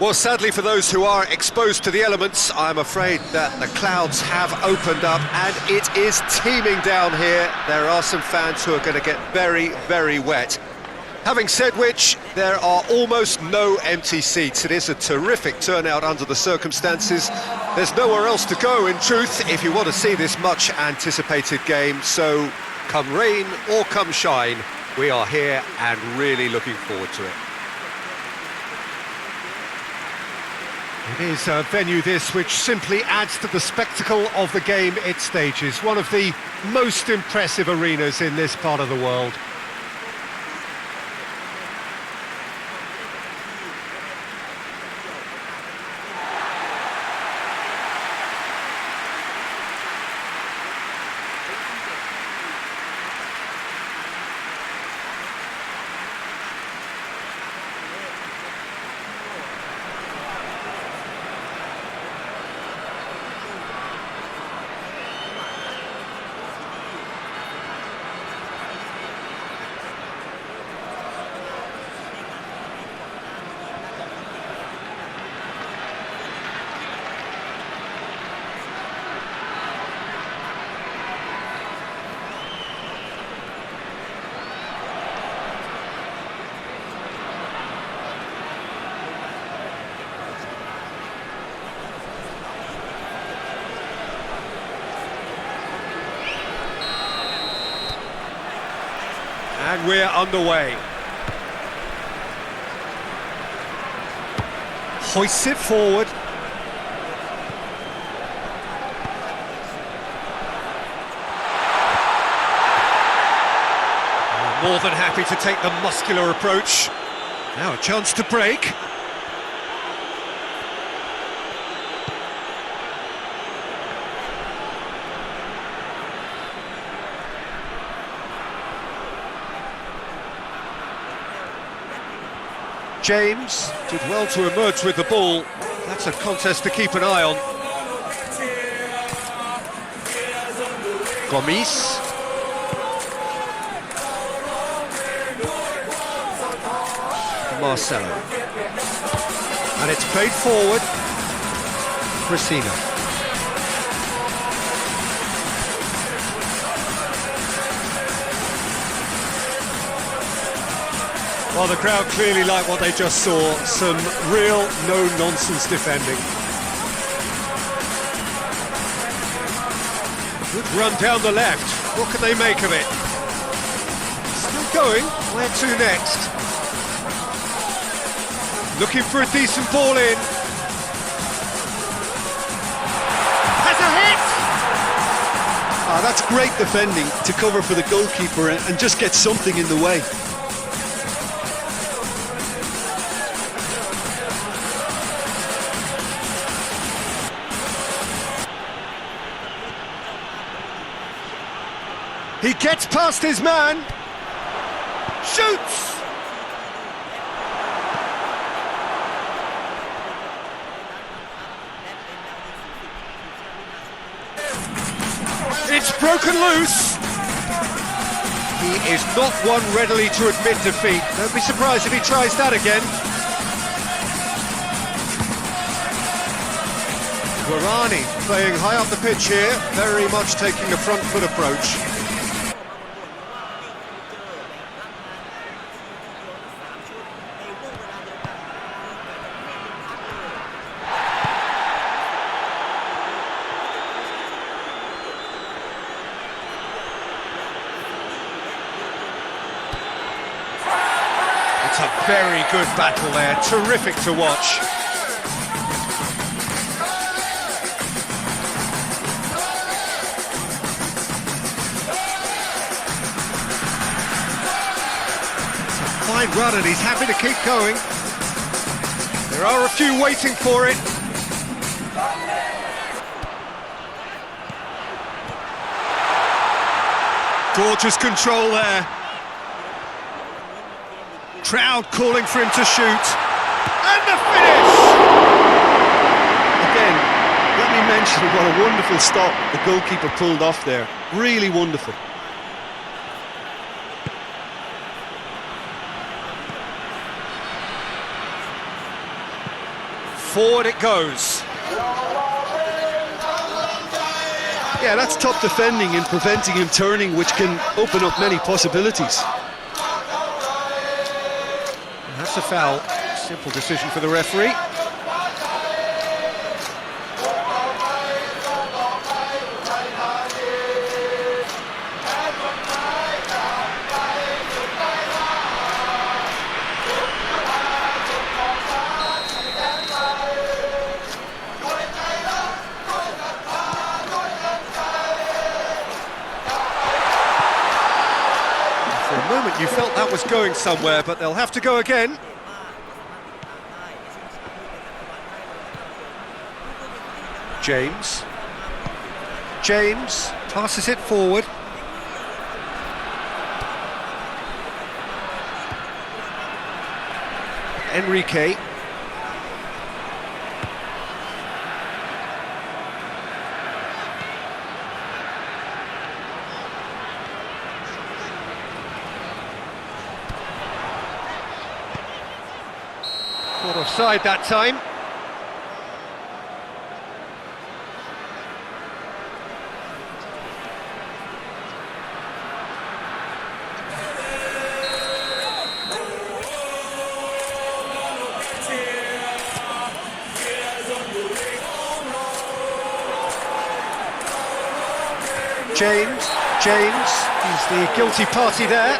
Well, sadly for those who are exposed to the elements, I'm afraid that the clouds have opened up and it is teeming down here. There are some fans who are going to get very, very wet. Having said which, there are almost no empty seats. It is a terrific turnout under the circumstances. There's nowhere else to go, in truth, if you want to see this much anticipated game. So, come rain or come shine, we are here and really looking forward to it. It is a venue this which simply adds to the spectacle of the game it stages. One of the most impressive arenas in this part of the world. And we're underway. Hoists it forward. More than happy to take the muscular approach. Now a chance to break. James did well to emerge with the ball. That's a contest to keep an eye on. Gomis. Marcelo. And it's played forward. Christina. Well, the crowd clearly like what they just saw. Some real no-nonsense defending. Good run down the left. What can they make of it? Still going. Where to next? Looking for a decent ball in. Has a hit! Ah, that's great defending to cover for the goalkeeper and just get something in the way. He gets past his man. Shoots! It's broken loose. He is not one readily to admit defeat. Don't be surprised if he tries that again. Guarani playing high up the pitch here, very much taking a front foot approach. It's a very good battle there, terrific to watch. It's a fine run and he's happy to keep going. There are a few waiting for it. Gorgeous control there. Crowd calling for him to shoot. And the finish! Again, let me mention what a wonderful stop the goalkeeper pulled off there. Really wonderful. Forward it goes. Yeah, that's top defending in preventing him turning, which can open up many possibilities. And that's a foul. Simple decision for the referee. For a moment you felt that was going somewhere, but they'll have to go again. James passes it forward. Enrique. Caught offside that time. James, he's the guilty party there.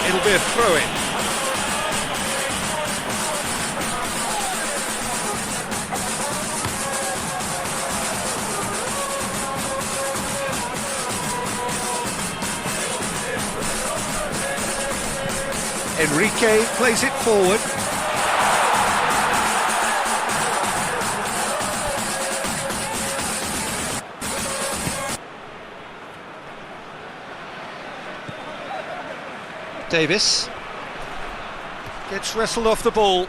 It'll be a throw-in. Enrique plays it forward. Davis gets wrestled off the ball.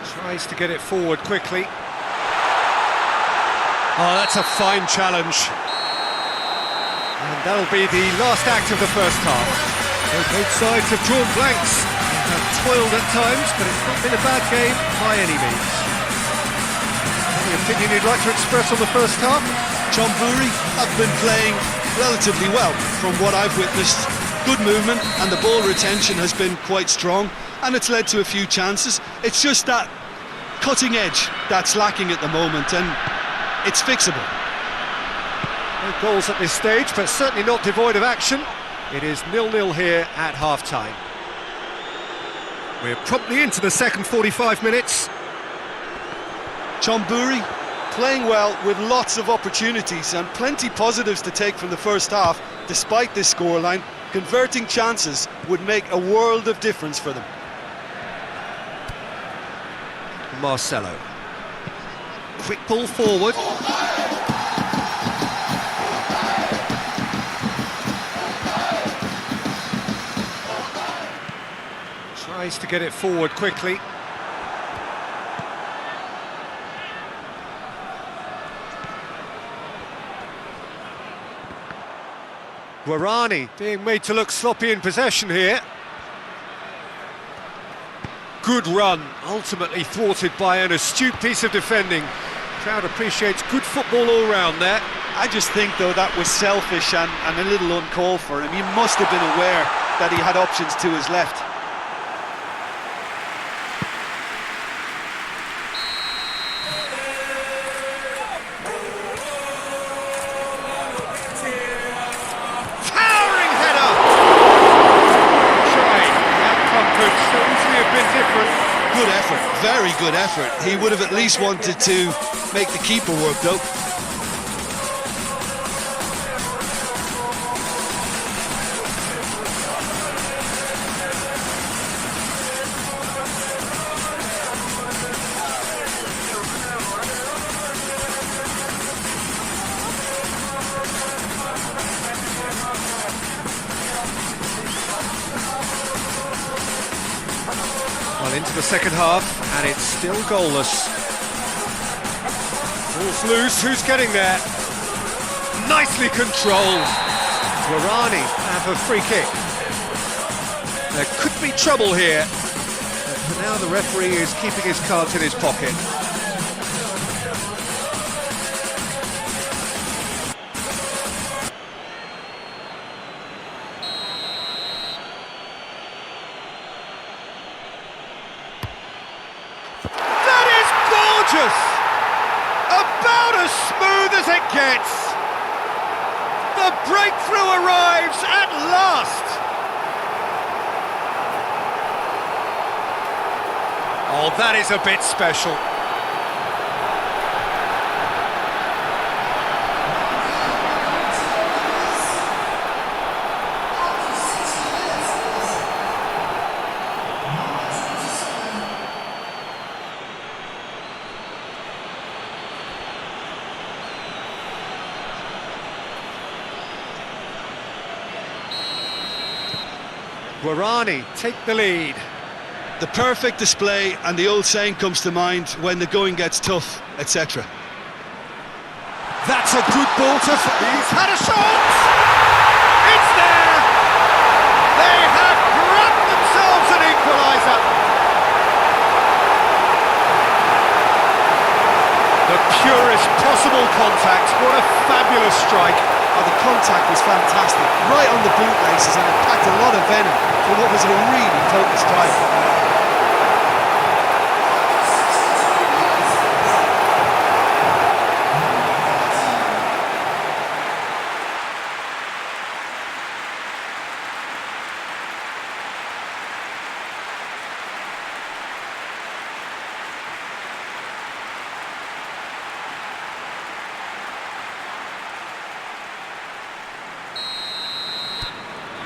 Tries to get it forward quickly. Oh, that's a fine challenge. And that'll be the last act of the first half. So both sides have drawn blanks. They have toiled at times, but it's not been a bad game by any means. Any opinion you'd like to express on the first half? John Bury have been playing relatively well from what I've witnessed. Good movement and the ball retention has been quite strong, and it's led to a few chances. It's just that cutting edge that's lacking at the moment, and it's fixable. No goals at this stage, but certainly not devoid of action. It is 0-0 here at half-time. We're promptly into the second 45 minutes. John Bury playing well with lots of opportunities and plenty positives to take from the first half. Despite this scoreline, converting chances would make a world of difference for them. Marcelo. Quick ball forward. Tries to get it forward quickly. Guarani being made to look sloppy in possession here. Good run, ultimately thwarted by an astute piece of defending. Crowd appreciates good football all round there. I just think, though, that was selfish and a little uncalled for him. He must have been aware that he had options to his left. Towering header! Try. The outcome could so easily have been different. Good effort, very good effort. He would have at least wanted to make the keeper work, though. Well, into the second half, and it's still goalless. Ball's loose, who's getting there? Nicely controlled. Guarani have a free kick. There could be trouble here. But now the referee is keeping his cards in his pocket. That is gorgeous! About as smooth as it gets! The breakthrough arrives at last! Oh, that is a bit special. Guarani take the lead. The perfect display, and the old saying comes to mind: when the going gets tough, etc. That's a good ball to... He's had a shot! It's there! They have grabbed themselves an equaliser! The purest possible contact. What a fabulous strike. Oh, the contact was fantastic, right on the bootlaces, and it packed a lot of venom for what was a really potent strike.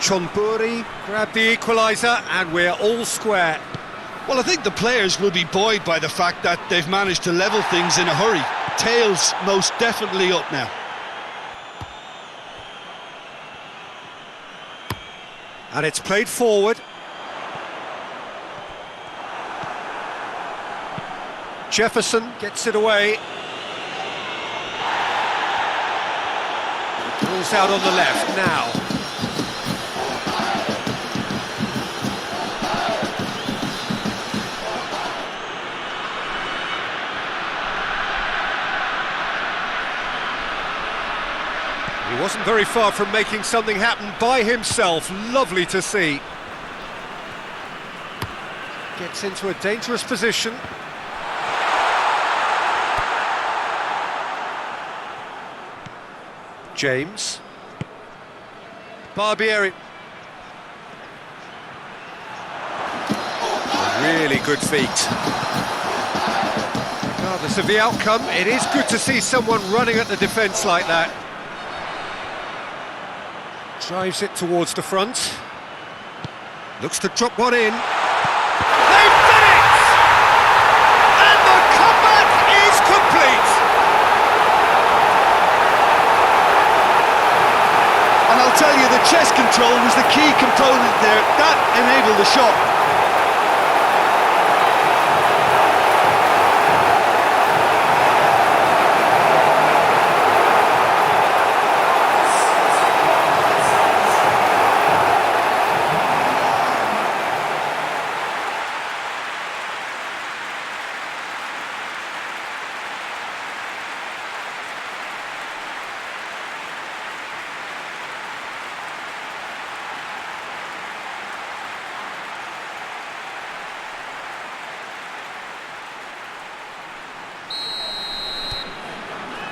Chonburi grabbed the equaliser, and we're all square. Well, I think the players will be buoyed by the fact that they've managed to level things in a hurry. Tails most definitely up now. And it's played forward. Jefferson gets it away. Ball's out on the left now. He wasn't very far from making something happen by himself. Lovely to see. Gets into a dangerous position. James. Barbieri. Really good feet. Regardless of the outcome, it is good to see someone running at the defence like that. Drives it towards the front. Looks to drop one in. They've done it! And the comeback is complete! And I'll tell you, the chest control was the key component there. That enabled the shot.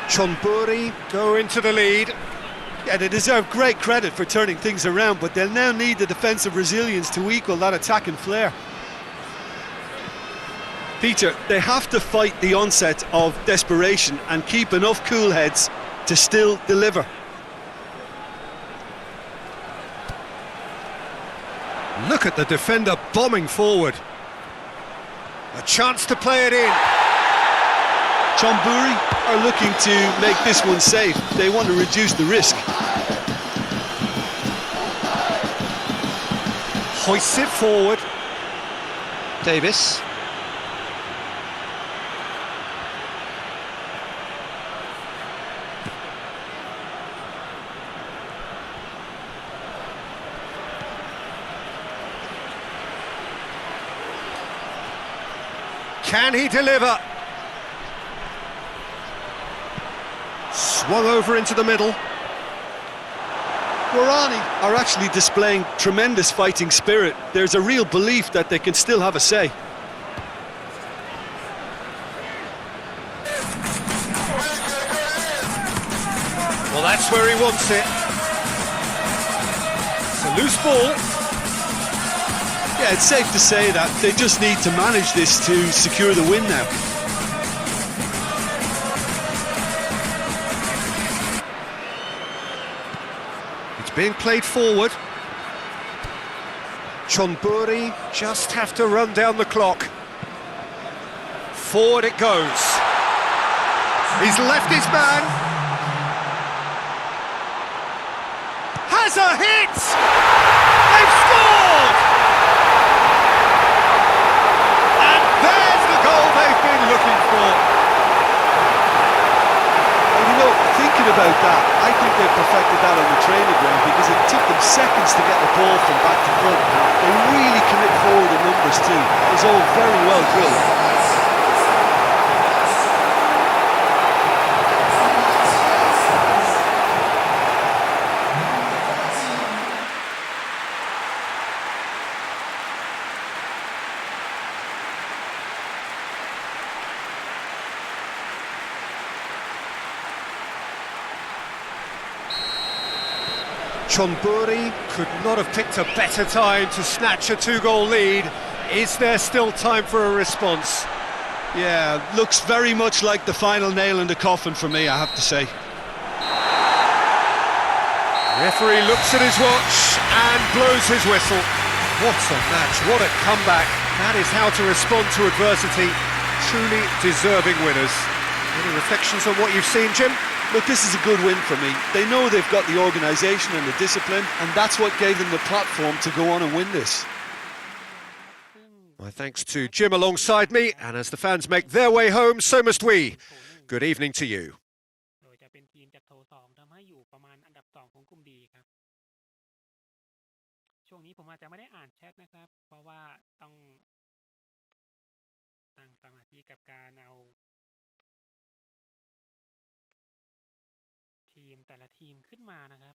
Chonburi go into the lead. Yeah, they deserve great credit for turning things around, but they'll now need the defensive resilience to equal that attacking flair. Peter, they have to fight the onset of desperation and keep enough cool heads to still deliver. Look at the defender bombing forward. A chance to play it in. Chonburi are looking to make this one safe. They want to reduce the risk. Hoists it forward. Davis. Can he deliver? Swung over into the middle. Guarani are actually displaying tremendous fighting spirit. There's a real belief that they can still have a say. Well, that's where he wants it. It's a loose ball. Yeah, it's safe to say that they just need to manage this to secure the win now. It's being played forward. Chonburi just have to run down the clock. Forward it goes. He's left his man. Has a hit! They've scored! And there's the goal they've been looking for. And you know, thinking about that, I think they perfected that on the training ground because it took them seconds to get the ball from back to front. They really commit forward in numbers too. It was all very well drilled. Chonburi could not have picked a better time to snatch a two-goal lead. Is there still time for a response? Yeah, looks very much like the final nail in the coffin for me, I have to say. Referee looks at his watch and blows his whistle. What a match, what a comeback. That is how to respond to adversity. Truly deserving winners. Any reflections on what you've seen, Jim? Look, this is a good win for me. They know they've got the organisation and the discipline, and that's what gave them the platform to go on and win this. My thanks to Jim alongside me, and as the fans make their way home, so must we. Good evening to you. โดยจะเป็นทีมจากโถ2ทำให้อยู่ประมาณอันดับ2ของกลุ่มดีครับช่วงนี้ผมอาจจะไม่ได้อ่านแชทนะครับเพราะว่าต้องตั้งสมาธิกับการเอาทีมแต่ละทีมขึ้นมานะครับ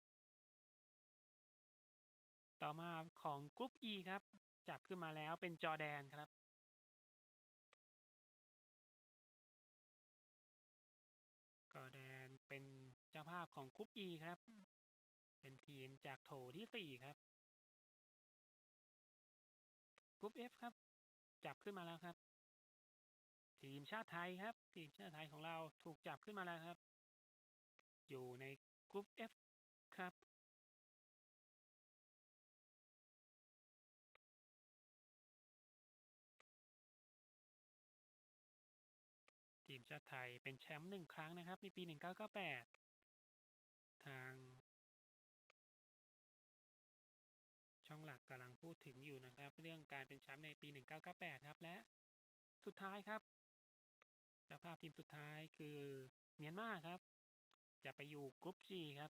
ต่อมาของกรุ๊ป E ครับจับขึ้นมาแล้วเป็นจอร์แดนครับจอร์แดนเป็นเจ้าภาพของกรุ๊ป E ครับเป็นทีมจากโถที่4ครับกรุ๊ป F ครับจับขึ้นมาแล้วครับทีมชาติไทยครับทีมชาติไทยของเราถูกจับขึ้นมาแล้วครับอยู่ในกรุ๊ป F ครับทีมชาติไทยเป็นแชมป์1 ครั้งนะครับในปี 1998 ทางช่องหลักกำลังพูดถึงอยู่นะครับเรื่องการเป็นแชมป์ในปี 1998 ครับและสุดท้ายครับเจ้าภาพทีมสุดท้ายคือเมียนมาครับจะไปอยู่กรุ๊ป G ครับ